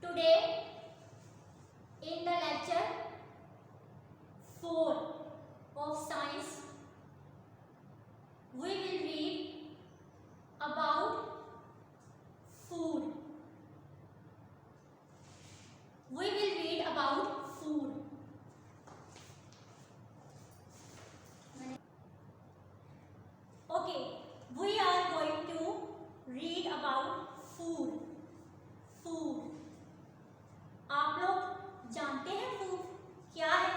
Today in the lecture 4 of science we will read about food. We will read about food. Okay, we are going to read about food. Food. आप लोग जानते हैं food क्या है?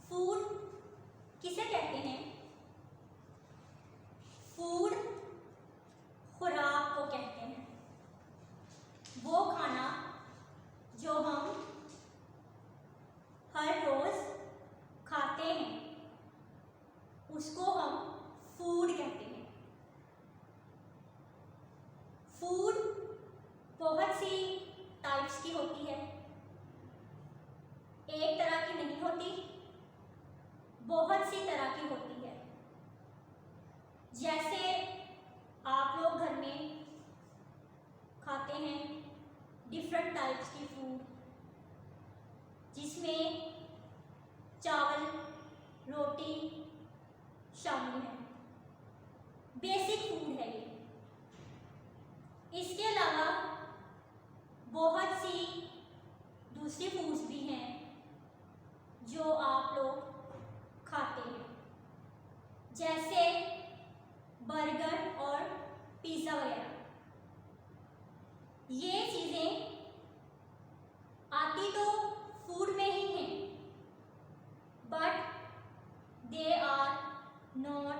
Food किसे कहते हैं? फूड खुराक को कहते हैं। वो खाना जो हम हर रोज खाते हैं उसको हम फूड कहते हैं। फूड बहुत सी टाइप्स की होती है, एक तरह की नहीं होती, बहुत सी तरह की होती है। जैसे आप लोग घर में खाते हैं डिफरेंट टाइप्स की फूड, जिसमें चावल रोटी शामिल है। बेसिक फूड है ये। इसके अलावा बहुत सी दूसरी फूड्स भी हैं जो आप लोग खाते हैं, जैसे बर्गर और पिज़्ज़ा वगैरह। ये चीज़ें आती तो फूड में ही हैं, but they are not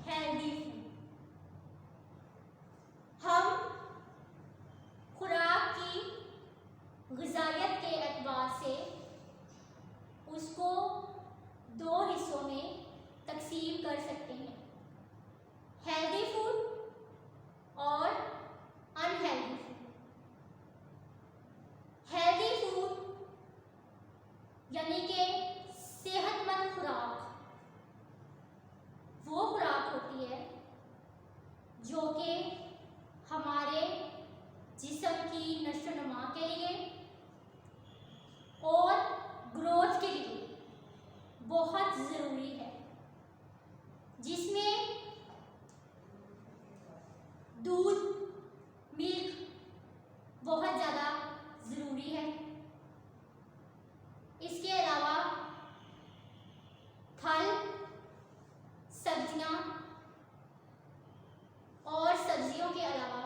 healthy food. हम खुराक की ग़िज़ाइयत के एतबार से उसको दो हिस्सों में तकसीम कर सकते हैं, हेल्दी फूड और अनहेल्दी फूड। हेल्दी फूड यानी कि सेहतमंद खुराक वो खुराक होती है जो कि हमारे जिस्म की नशोनुमा के लिए और ग्रोथ के लिए बहुत ज़रूरी है, जिसमें दूध मिल्क बहुत ज़्यादा ज़रूरी है। इसके अलावा फल सब्जियां और सब्जियों के अलावा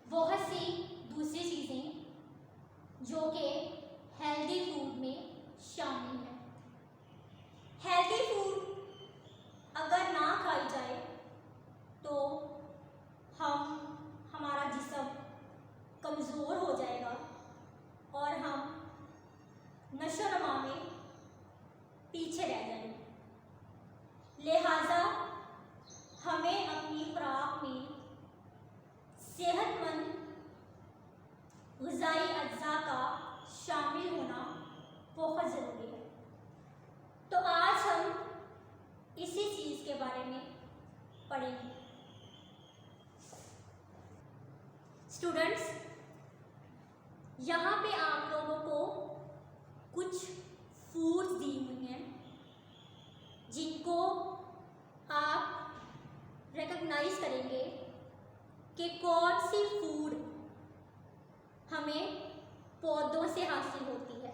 बहुत सी दूसरी चीज़ें जो कि हेल्दी फूड में शामिल है। हेल्दी फूड अगर ना खाई जाए तो हमारा जिस्म कमज़ोर हो जाएगा और हम नशोनुमा में पीछे रह जाएंगे। लिहाजा हमें अपनी खुराक में सेहतमंद ग़िज़ाई अज्जा का शामिल होना बहुत ज़रूरी है। तो आज हम इसी चीज़ के बारे में पढ़ेंगे। स्टूडेंट्स, यहाँ पे आप लोगों को कुछ फूड्स दी हुई हैं जिनको आप रिकॉग्नाइज करेंगे कि कौन सी फूड हमें पौधों से हासिल होती है।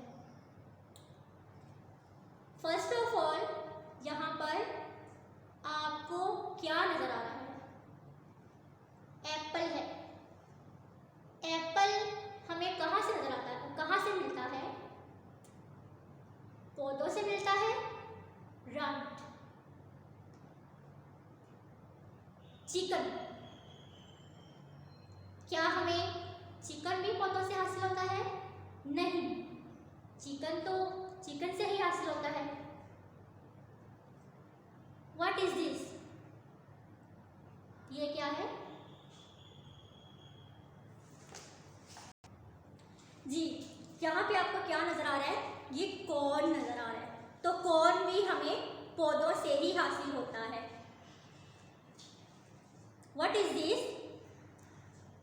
फर्स्ट ऑफ ऑल यहाँ पर आपको क्या नज़र आ रहा है? एप्पल है। एप्पल हमें कहाँ से नज़र आता है, कहाँ से मिलता है? पौधों से मिलता है। राइट। चिकन, क्या हमें चिकन भी पौधों से हासिल होता है? नहीं, चिकन तो चिकन से ही हासिल होता है। What is this? ये क्या है? जी, यहाँ पे आपको क्या नजर आ रहा है? ये कॉर्न नजर आ रहा है। तो कॉर्न भी हमें पौधों से ही हासिल होता है। What is this?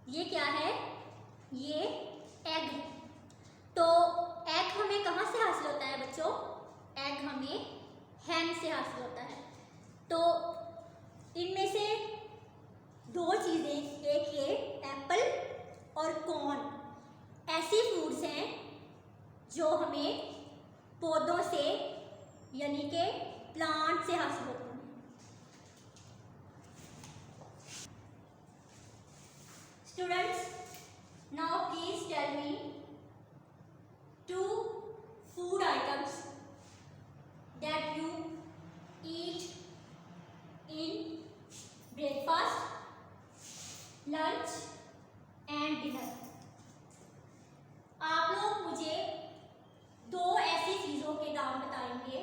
ये क्या ये एग है। तो एग हमें कहाँ से हासिल होता है बच्चों? एग हमें हैन से हासिल होता है। तो इनमें से दो चीज़ें, एक ये एप्पल और कॉर्न, ऐसी फूड्स हैं जो हमें पौधों से यानी कि प्लांट से हासिल होते हैं। Students, now please tell me 2 food items that you eat in breakfast, lunch and dinner. आप लोग मुझे 2 ऐसी चीज़ों के नाम बताएंगे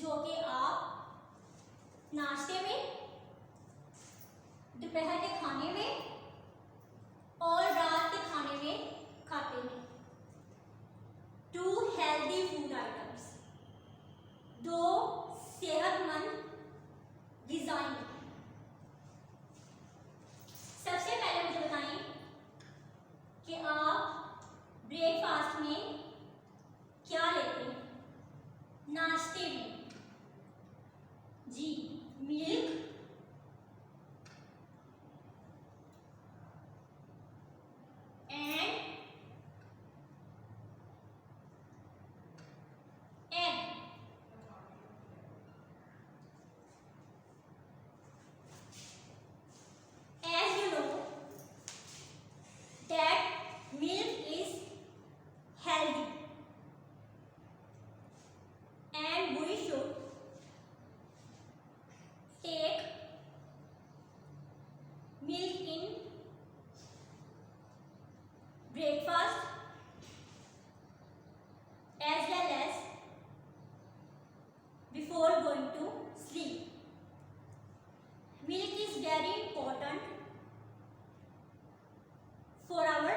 जो कि आप नाश्ते में, दोपहर के खाने में और रात के खाने में खाते हैं। 2 हेल्दी फूड आइटम्स, 2 सेहतमंद ग़िज़ाएं। सबसे पहले मुझे बताएं कि आप ब्रेकफास्ट में क्या लेते हैं? नाश्ते में जी milk, and egg. As you know that milk is healthy and we should take milk in breakfast as well as before going to sleep. Milk is very important for our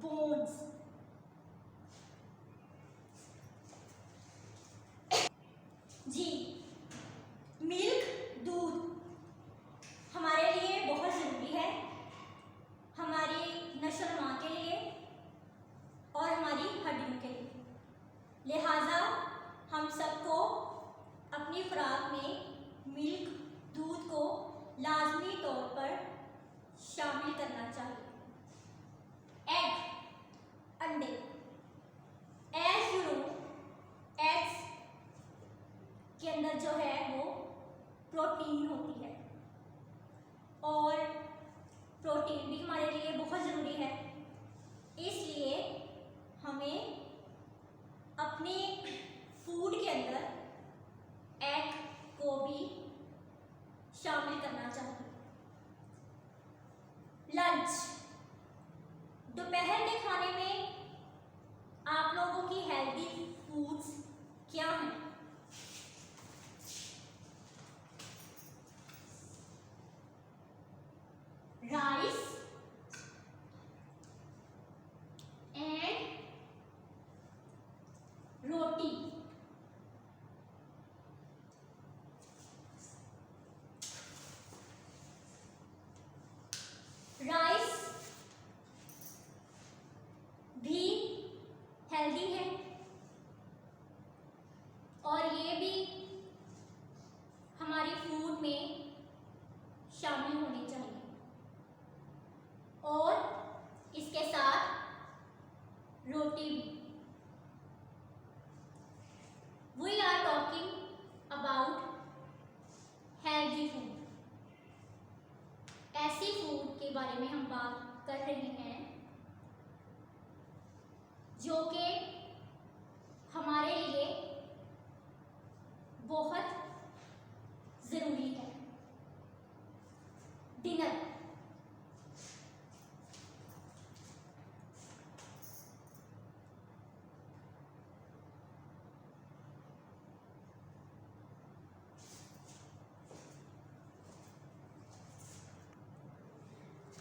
bones. जी, milk, दूध हमारे लिए बहुत ज़रूरी है, हमारी नस्ल के लिए और हमारी हड्डियों के लिए। लिहाजा हम सबको अपनी खुराक में मिल्क, दूध को लाजमी तौर पर शामिल करना चाहिए। एग, अंडे। एज यू नो, एग्स के अंदर जो है वो प्रोटीन होती है और प्रोटीन भी हमारे लिए बहुत ज़रूरी है, इसलिए हमें अपने फूड के अंदर एग को भी शामिल करना चाहिए। लंच, दोपहर के खाने में आप लोगों की हेल्दी फूड्स क्या हैं? Rice and roti. राइस भी हेल्दी है और ये भी हमारी फूड में शामिल होनी चाहिए और इसके साथ रोटी भी। We are talking about healthy food. ऐसी फूड के बारे में हम बात कर रहे हैं जो कि हमारे लिए बहुत ज़रूरी है। Dinner,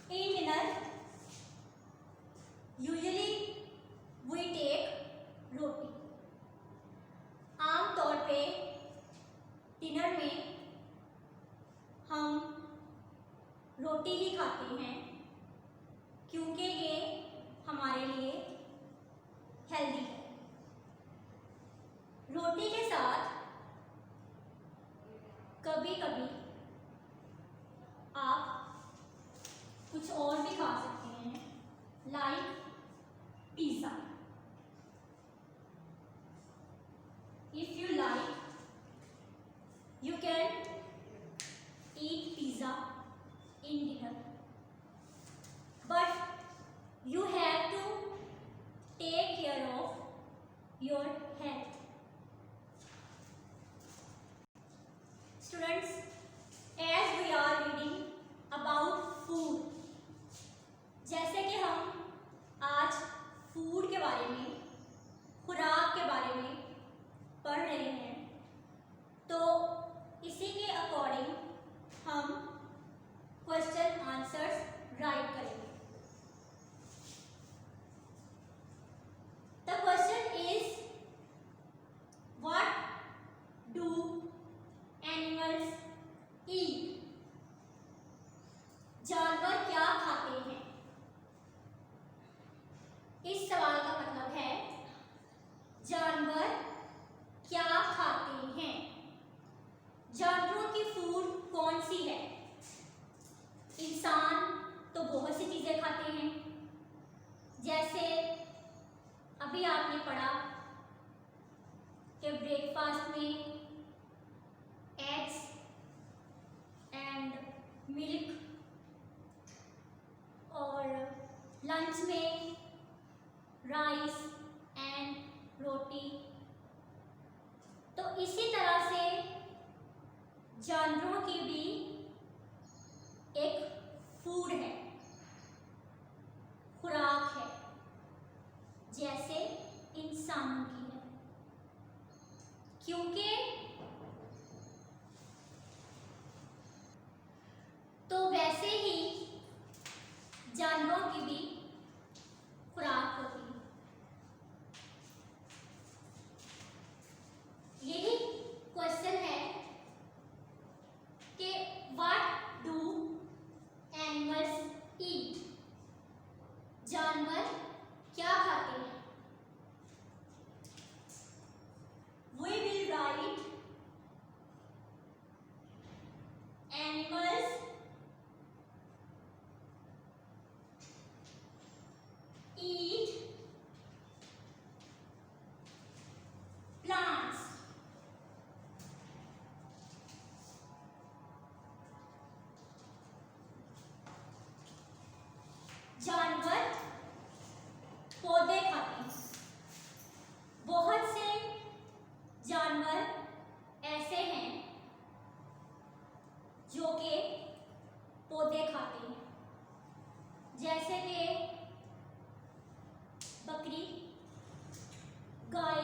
in dinner usually we take रोटी। आम तौर पे डिनर में हम रोटी ही खाते हैं क्योंकि ये हमारे लिए हेल्दी है। रोटी के साथ कभी कभी आप कुछ और भी खा सकते हैं, like pizza. If you like you can eat pizza in dinner, but you have to take care of your health. Students, as we are reading about food, जैसे कि हम आज फूड के बारे में, खुराक के बारे में पढ़ रहे हैं, तो इसी के अकॉर्डिंग हम क्वेश्चन आंसर्स राइट करेंगे। The question is, what do animals eat? जानवर क्या खाते हैं? इस सवाल का मतलब है जानवर क्या खाते हैं। जानवरों की फूड कौन सी है? इंसान तो बहुत सी चीजें खाते हैं, जैसे अभी आपने पढ़ा कि ब्रेकफास्ट में एग्स एंड मिल्क और लंच में राइस एंड रोटी। तो इसी तरह से जानवरों की भी एक फूड है, खुराक है, जैसे इंसानों की है। क्योंकि तो वैसे ही जानवरों की भी खुराक होती है। यही क्वेश्चन है कि व्हाट डू एनिमल्स ईट? जानवर क्या खाते हैं? We will write animals eat plants. जानवर पौधे खाते हैं। बहुत से जानवर ऐसे हैं जो कि पौधे खाते हैं, जैसे कि बकरी, गाय,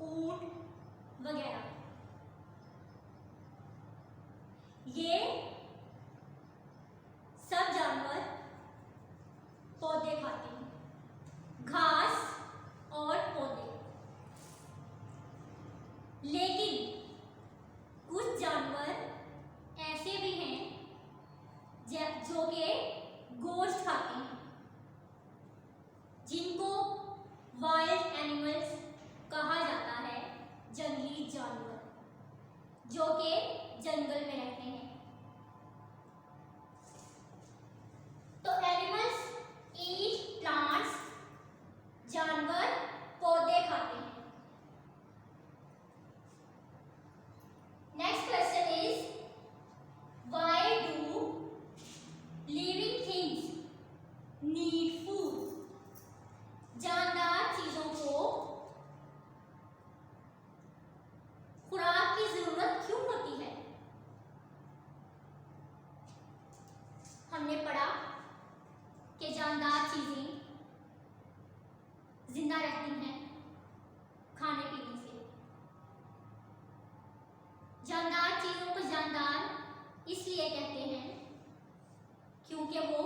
ऊंट वगैरह। ये सब जानवर पौधे खाते हैं, घास और पौधे। लेकिन कुछ जानवर ऐसे भी हैं जो कि गोश्त खाते हैं, जिनको वाइल्ड एनिमल्स कहा जाता है, जंगली जानवर जो कि जंगल में रहते हैं। तो एनिमल्स ईट प्लांट्स, जानवर पौधे खाते हैं। Next question is, why do living things need food? जानदार चीजों को खुराक की जरूरत क्यों होती है? हमने पढ़ा कि जानदार चीजें जिंदा रहती हैं खाने पीने से। जानदार चीजों को जानदार इसलिए कहते हैं क्योंकि वो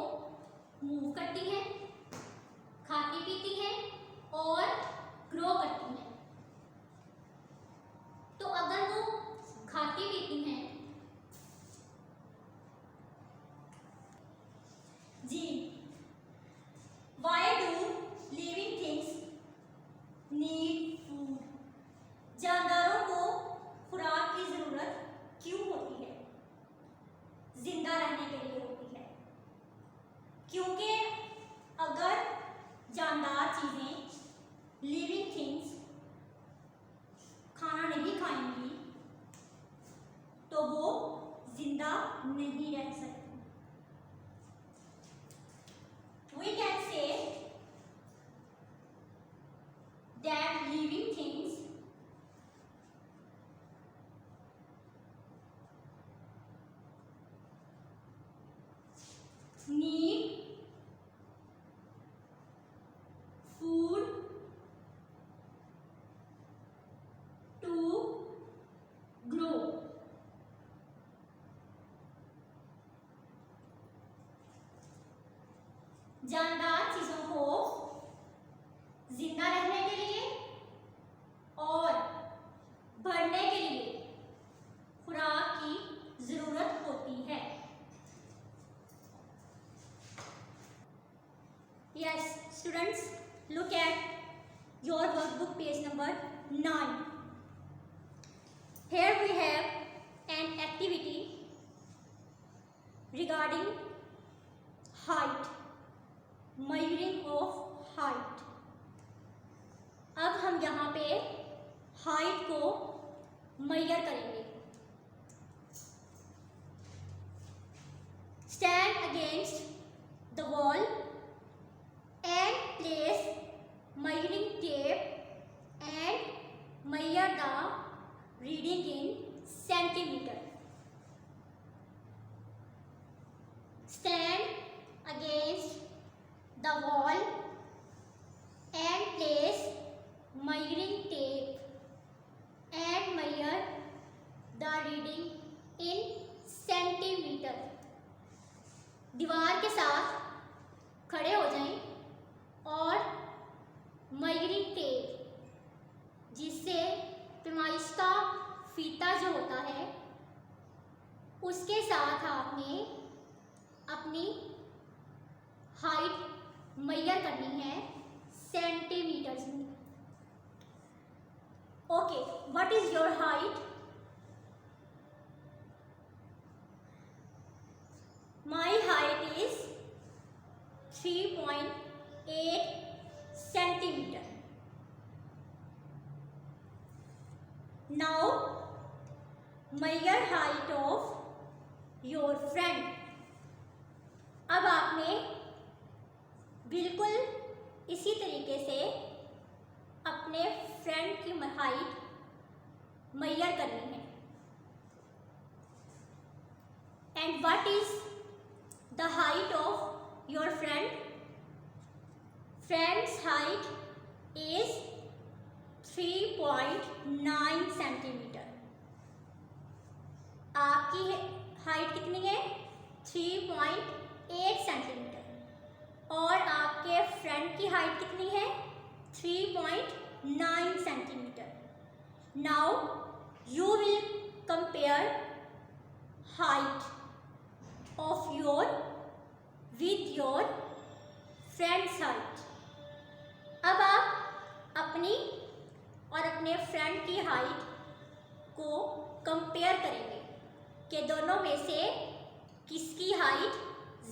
मूव करती हैं, खाती पीती हैं और ग्रो करती हैं। तो अगर वो खाती पीती हैं, जी क्योंकि अगर जानदार चीज़ें, लिविंग थिंग्स खाना नहीं खाएंगी तो वो जिंदा नहीं रह सकती। We can say that living things need food to grow. जानदार चीजों को जिंदा रहने के लिए और बढ़ने के लिए खुराक की जरूरत होती है। Yes, students, look at your workbook page number 9. Here we have an activity regarding height, measuring of height. अब हम यहाँ पे हाइट को मेजर करेंगे। Stand against the wall and place measuring tape and measure the reading in centimeter. Stand against the wall and place measuring tape and measure the reading in centimeter. दीवार के साथ खड़े हो जाएं और मेजरिंग टेप, जिससे पैमाइश का फीता जो होता है उसके साथ आपने अपनी हाइट मेजर करनी है सेंटीमीटर्स में। Okay, what is your height? My height is 3.8 centimeter. Now measure height of your friend. अब आपने बिल्कुल इसी तरीके से अपने फ्रेंड की हाइट मेजर करनी है। And what is the height of your friend? Friends height is 3.9 centimetre. आपकी हाइट कितनी है? 3.8 सेंटीमीटर। और आपके फ्रेंड की हाइट कितनी है? 3.9 centimetre. Now you will compare height of your with your friends height. अब आप अपनी और अपने फ्रेंड की हाइट को कंपेयर करेंगे कि दोनों में से किसकी हाइट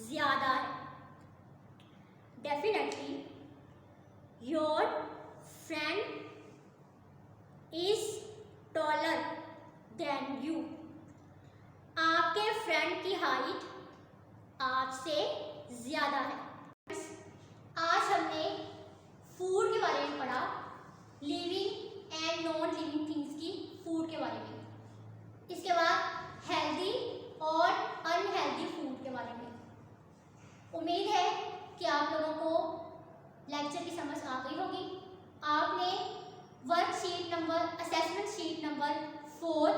ज़्यादा है। Definitely your friend is taller than you. आपके फ्रेंड की हाइट आपसे ज़्यादा है। आज हमने फूड के बारे में पढ़ा, living and non living things की फूड के बारे में। इसके बाद हेल्दी और अनहेल्दी फूड के बारे में। उम्मीद है कि आप लोगों को लेक्चर की समझ आ गई होगी। आपने worksheet number, assessment sheet number 4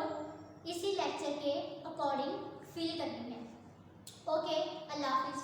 इसी लेक्चर के अकॉर्डिंग फिल करनी है। ओके, अल्लाह हाफिज़।